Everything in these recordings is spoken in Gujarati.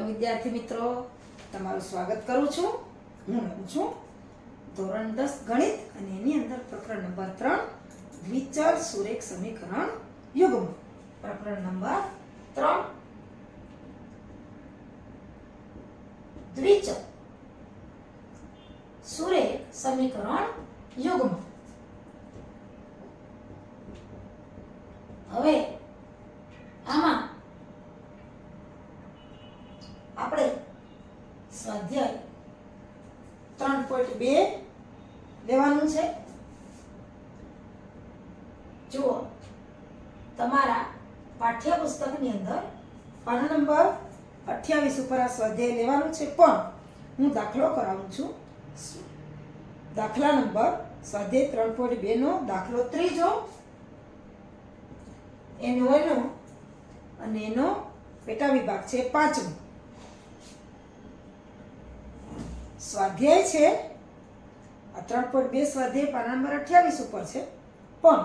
વિદ્યાર્થી મિત્રો, તમારું સ્વાગત કરું છું. હું લઉં છું ધોરણ 10 ગણિત અને એની અંદર પ્રકરણ નંબર 3 દ્વિચલ સુરેખ સમીકરણ યુગ્મ. પ્રકરણ નંબર 3 દ્વિચલ સુરેખ સમીકરણ યુગ્મ. હવે આમાં આપણે સ્વાધ્યાય 3.2 લેવાનું છે. જુઓ, તમારા પાઠ્યપુસ્તકની અંદર પાના નંબર 28 ઉપર આ સ્વાધ્યાય લેવાનું છે, પણ હું દાખલો કરાવું છું. દાખલા નંબર સ્વાધ્યાય 3.2 નો દાખલો ત્રીજો, એનો અને એનો પેટા વિભાગ છે 5મો. સ્વાધ્યાય છે આ 3.2 સ્વાધ્યાય પાના નંબર 28 ઉપર છે, પણ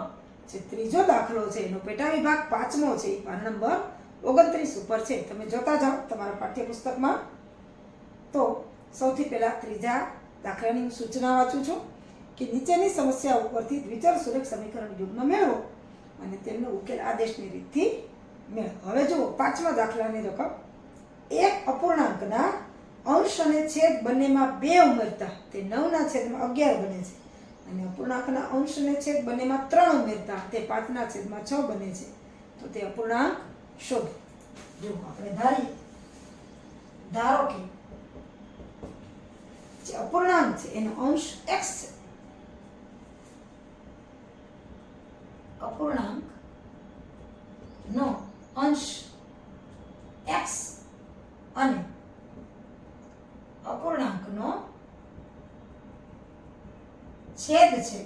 જે ત્રીજો દાખલો છે એનો પેટા વિભાગ 5મો છે, એ પાના નંબર 29 ઉપર છે. તમે જોતા જાઓ તમારા પાઠ્યપુસ્તકમાં. તો સૌથી પહેલા ત્રીજા દાખલાની સૂચના વાંચું છું કે નીચેની સમસ્યા ઉપરથી દ્વિચલ સુરેખ સમીકરણ યુગ્મ મેળવો અને તેમનો ઉકેલ આદેશની રીતથી મેળવો. હવે જુઓ, 5મા દાખલાની રકમ એક અપૂર્ણાંકના અંશ અને છેદ બંનેમાં 2 ઉમેરતા તે 9 છેદમાં 11 બને છે, અને અપૂર્ણાંકના અંશ અને છેદ બંનેમાં 3 ઉમેરતા તે 5 છેદમાં 6 બને છે. તો તે અપૂર્ણાંક શોધો. જો આપણે ધારો કે જે અપૂર્ણાંક છે એનો અંશ x છે. અપૂર્ણાંક નો અંશ x અને અપૂર્ણાંકનો છેદ છે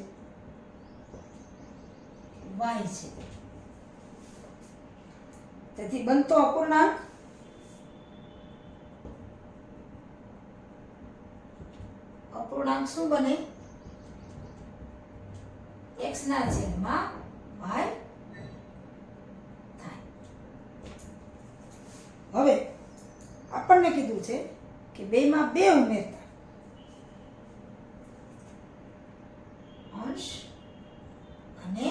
y છે. તેથી બનતો અપૂર્ણાંક શું બને? x ના છેદમાં y થાય. હવે આપણને કીધું છે કે બેમાં 2 ઉમેરતા અંશ અને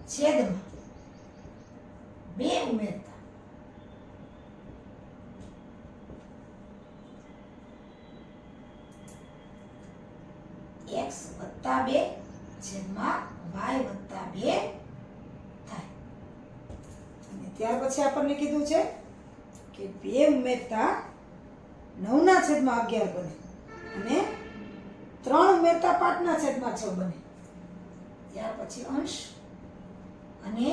છેદમાં 2 ઉમેરતા x + 2 છેદમાં y + 2 થાય. અને ત્યાર પછી આપણને કીધું છે કે 2 ઉમેરતા 9 છેદમાં 11 બને અને 3 ઉમેરતા 5 છેદમાં 6 બને. ત્યાર પછી અંશ અને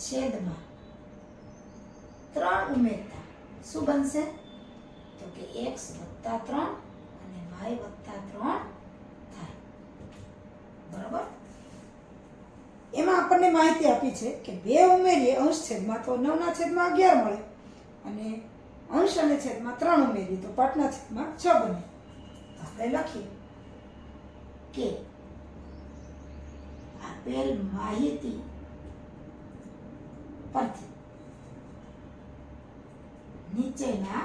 છેદમાં 3 ઉમેરતા શું બનશે? તો કે x + 3 અને y + 3 થાય. બરાબર? એમાં આપણને માહિતી આપી છે કે 2 ઉમેરીએ અંશ છેદમાં તો 9 છેદમાં 11 મળે, અને અંશ અને છેદમાં 3 ઉમેરીએ તો 5 છેદમાં 6 બને. આપણે લખીએ કે આપેલ માહિતી પરથી નીચેના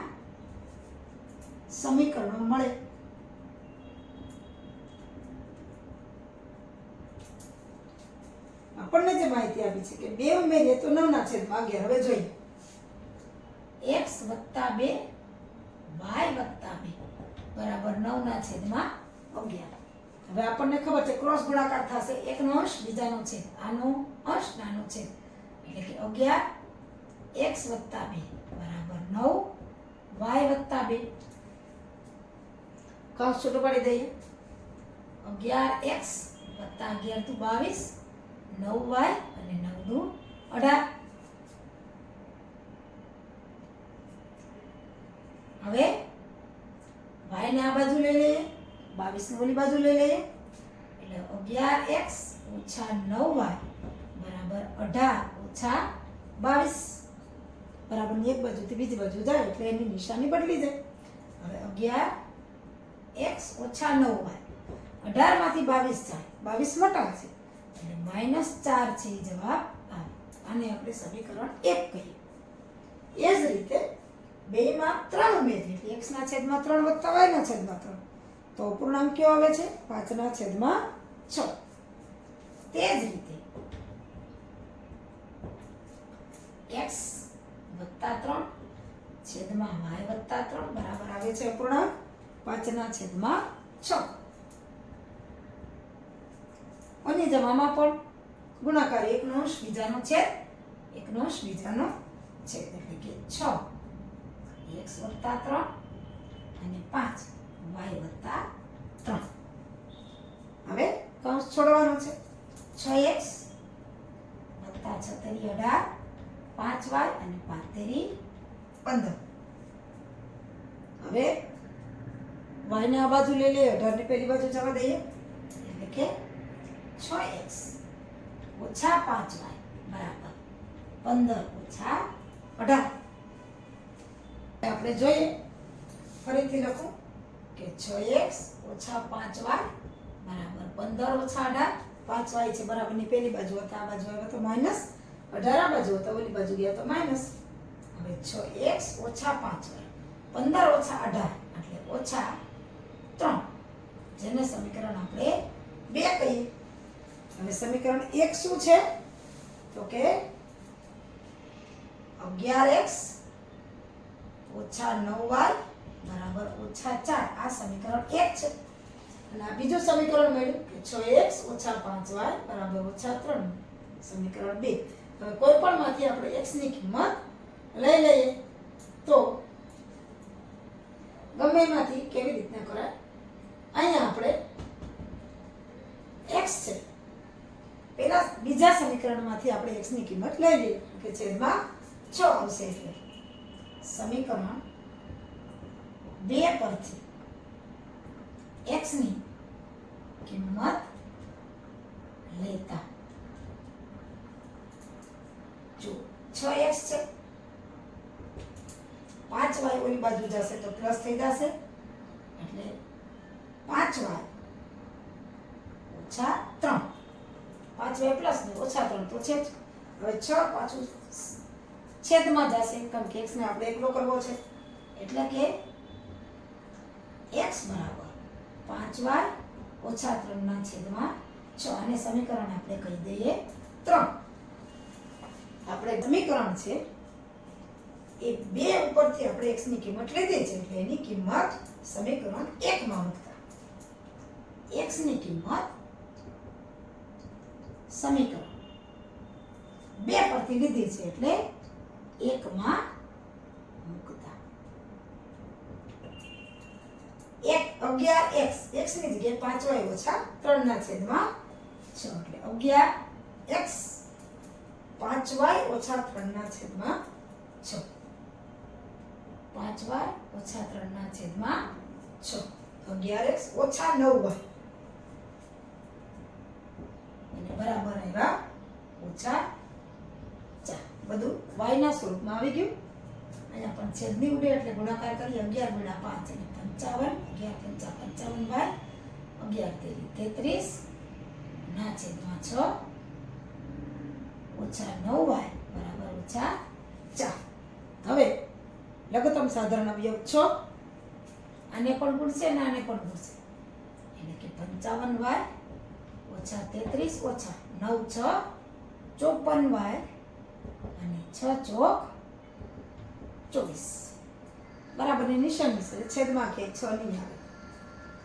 સમીકરણો મળે. આપણને જે માહિતી આપી છે કે 2 ઉમેરીએ તો 9 છેદમાં 11. હવે જોઈએ, x + 2 y + 2 બરાબર 9 છેદમાં 11. હવે આપણને ખબર છે ક્રોસ ગુણાકાર થશે, એકનો અંશ બીજાનો છેદ, આનો અંશ નાનો છેદ, એટલે કે 11 x + 2 બરાબર 9 y + 2. કૌંસ છૂટો પાડી દઈએ. 11x + 11 = 22, 9y અને 9 દુ 18. હવે y ને આ બાજુ લઈ લઈએ, 22 ને ઓલી બાજુ લઈ લઈએ, એટલે 11x - 9y બરાબર 18 - 22 બરાબર ની એક બાજુથી બીજી બાજુ જાય એટલે એની નિશાની બદલી જાય. હવે 11x - 9y 18 માંથી 22 જાય, 22 મોટા છે એટલે -4 છે જવાબ આવે. આને આપણે સમીકરણ 1 કહીએ. એ જ રીતે 2 માં 3 ઉમેરીએ એટલે x ના છેદમાં 3 વત્તા y ના છેદમાં 3 તો અપૂર્ણાંક કયો આવે છે 5 ના છેદમાં 6. તે જ રીતે x વત્તા 3 છેદમાં y વત્તા 3 બરાબર આવે છે અપૂર્ણાંક 5 ના છેદમાં 6. અને જવામાં પણ ગુણાકાર એકનો અંશ બીજાનો છેદ એકનો અંશ બીજાનો છેદ એટલે કે 6 x વત્તા 3 અને 5 y વત્તા 3. હવે કૌંસ છોડવાનો છે 6x વત્તા 6 તેરી 18 5y અને 5 તેરી 15. હવે y ને આ બાજુ લઈ લઈએ 18 ને પેલી બાજુ જવા દઈએ એટલે કે 6x ઓછા 5y બરાબર 15 ઓછા 18. આપણે જોઈએ ફરીથી લખું કે 6x ઓછા 5y બરાબર 15 ઓછા 18 5y છે બરાબરની પેલી બાજુ હતા આ બાજુ આવ્યો તો માઇનસ 18 આ બાજુ હતા ઓલી બાજુ ગયા તો માઇનસ. હવે 6x ઓછા 5y 15 ઓછા 18 એટલે ઓછા 3 જેને સમીકરણ આપણે 2 કહીએ. હવે સમીકરણ 1 શું છે તો કે 11x ઓછા 9y બરાબર ઓછા 4 આ સમીકરણ 1 છે. અને આ બીજું સમીકરણ મળ્યું કે 6x ઓછા 5y બરાબર ઓછા 3 સમીકરણ 2. હવે કોઈ પણ માંથી આપણે x ની કિંમત લઈ લઈએ તો ગમે એમાંથી કેવી રીતના કરાય. અહીંયા આપણે x છે પેલા બીજા સમીકરણમાંથી આપણે x ની કિંમત લઈ લઈએ કે છેદમાં 6 આવશે એટલે સમીકરણ 2 પરથી x ની કિંમત લેતા જો 6x છે 5y ઓલી બાજુ જશે તો પ્લસ થઈ જશે એટલે 5y ઓછા 3 5y પ્લસ ને ઓછા 3 તો છે જ. હવે 6 પાછું છેદમાં જશે કેમ કે x ને આપણે એકલો કરવો છે એટલે કે x બરાબર 5y ઓછા 3 ના છેદમાં 6 અને સમીકરણ આપણે કહી દઈએ 3. આપણે સમીકરણ છે એ 2 ઉપરથી આપણે x ની કિંમત લીધી છે એટલે એની કિંમત સમીકરણ 1 માં મૂકતા x ની કિંમત સમીકરણ 2 પરથી લીધી છે એટલે 1 માં મૂકતા 11x x ની જગ્યાએ 5y ઓછા 3 ના છેદમાં 6 એટલે 11x 5y ઓછા 3 ના છેદમાં 6 5y ઓછા 3 ના છેદમાં 6 11x ઓછા 9y અને બરાબર આવ્યા ઓછા 4. બધું y ના સ્વરૂપમાં આવી ગયું. અહીંયા પણ છેદની ઉડે એટલે ગુણાકાર કરી 11 ગુણ્યા 5 એટલે 55 11 5 55y 11 તેરી 33 ના છેદમાં 6 ઓછા 9y બરાબર ઓછા 4. હવે લઘુત્તમ સાધારણ અવયવ 6 આને પણ ગુણશે અને આને પણ ગુણશે એટલે કે 55y ઓછા 33 ઓછા 9 6 54y અને 6 ચોક 24 બરાબરની નિશાની છે છેદમાં કે 6 નહીં આવે.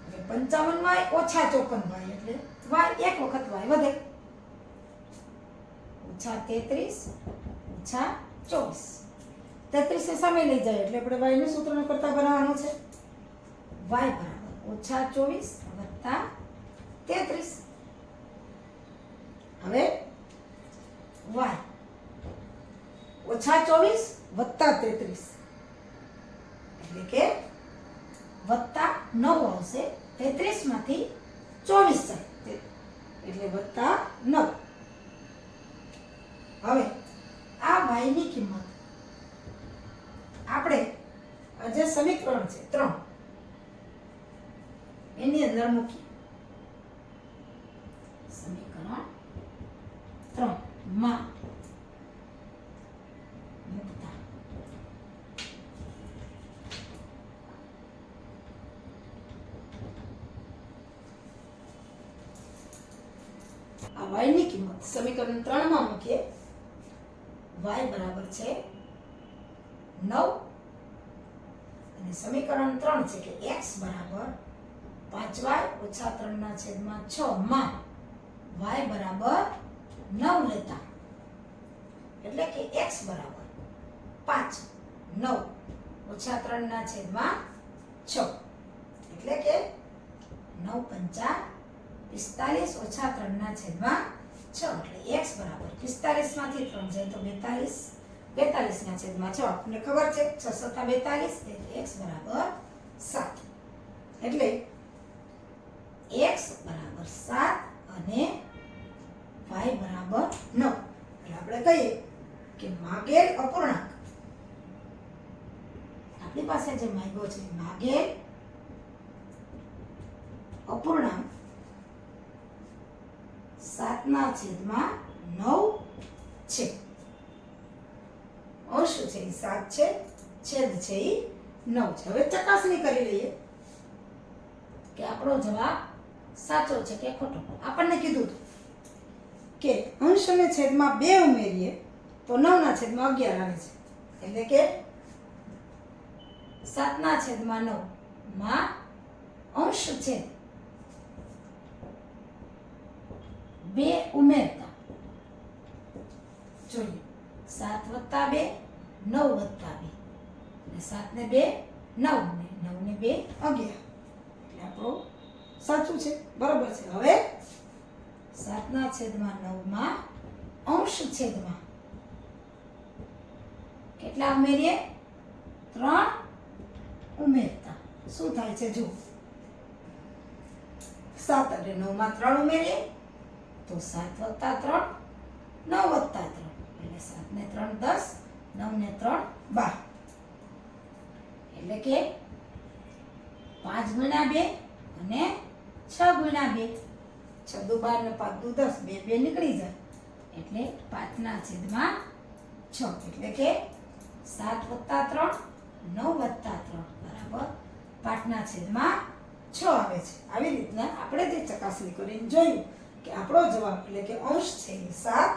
હવે 55y ઓછા 54y એટલે y એક વખત y વધે ઓછા 33 ઓછા 24 33 ને સામે લઈ જાય એટલે આપણે y નું સૂત્રનો કરતા બનાવવાનું છે y બરાબર ઓછા 24 વત્તા 33. હવે y ઓછા 24 વત્તા 33 એટલે કે વત્તા 9 આવશે 33 માંથી 24 જાય એટલે વત્તા 9. હવે આ y ની કિંમત આપણે જે સમીકરણ છે 3 એની અંદર મૂકીએ. સમીકરણ 3 માં મૂકતા આ y ની કિંમત સમીકરણ 3 માં મૂકીએ. y બરાબર છે 9 અને સમીકરણ 3 છે કે x બરાબર 5y ઓછા 3/6 માં y બરાબર 9 લેતા, એટલે કે x બરાબર 5 9 ઓછા 3/6 એટલે કે 9 5 45 ઓછા 3/6 એટલે x બરાબર 45 માંથી 3 જાય તો 42 42/6 આપણને ખબર છે 6 × 7 = 42 એટલે x બરાબર 7 એટલે x બરાબર 7 અને y બરાબર 9 એટલે આપણે કહીએ કે માગેલ અપૂર્ણાંક આપણી પાસે જે માંગ્યો છે માગેલ અપૂર્ણાંક 7/9 છે. અંશ છે એ 7 છે, છેદ છે એ 9 છે. હવે ચકાસણી કરી લઈએ કે આપણો જવાબ સાચો છે કે ખોટો. આપણને કીધું કે અંશ અને છેદમાં 2 ઉમેરીએ તો 9/11 આવે છે, એટલે કે 7/9 માં અંશ છેદ 2 ઉમેરતા જોઈએ 7 + 2 9 + 2 અને 7 ને 2 9 ને 9 ને 2 11 એટલે આપણો સાચું છે, બરાબર છે. હવે 7/9 માં અંશ છેદમાં કેટલા ઉમેરીએ 3 ઉમેરતા શું થાય છે જો 7 અને 9 માં 3 ઉમેરીએ તો 7 + 3 9 + 3 એટલે 7 ને 3 10 9 ને 3 12 એટલે કે 5 × 2 અને 6 × 2 6 દુ 12 ને 5 દુ 10 2 નીકળી જાય એટલે 5/6 એટલે કે 7 + 3 9 + 3 બરાબર 5/6 આવે છે. આવી રીતના આપણે જે ચકાસણી કરીને જોયું કે આપણો જવાબ એટલે કે અંશ છે એ 7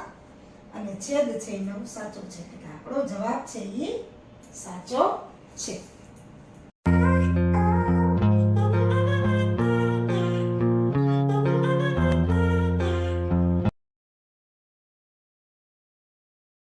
અને છેદ છે એ 9 સાચો છે, એટલે કે આપણો જવાબ છે એ સાચો છે.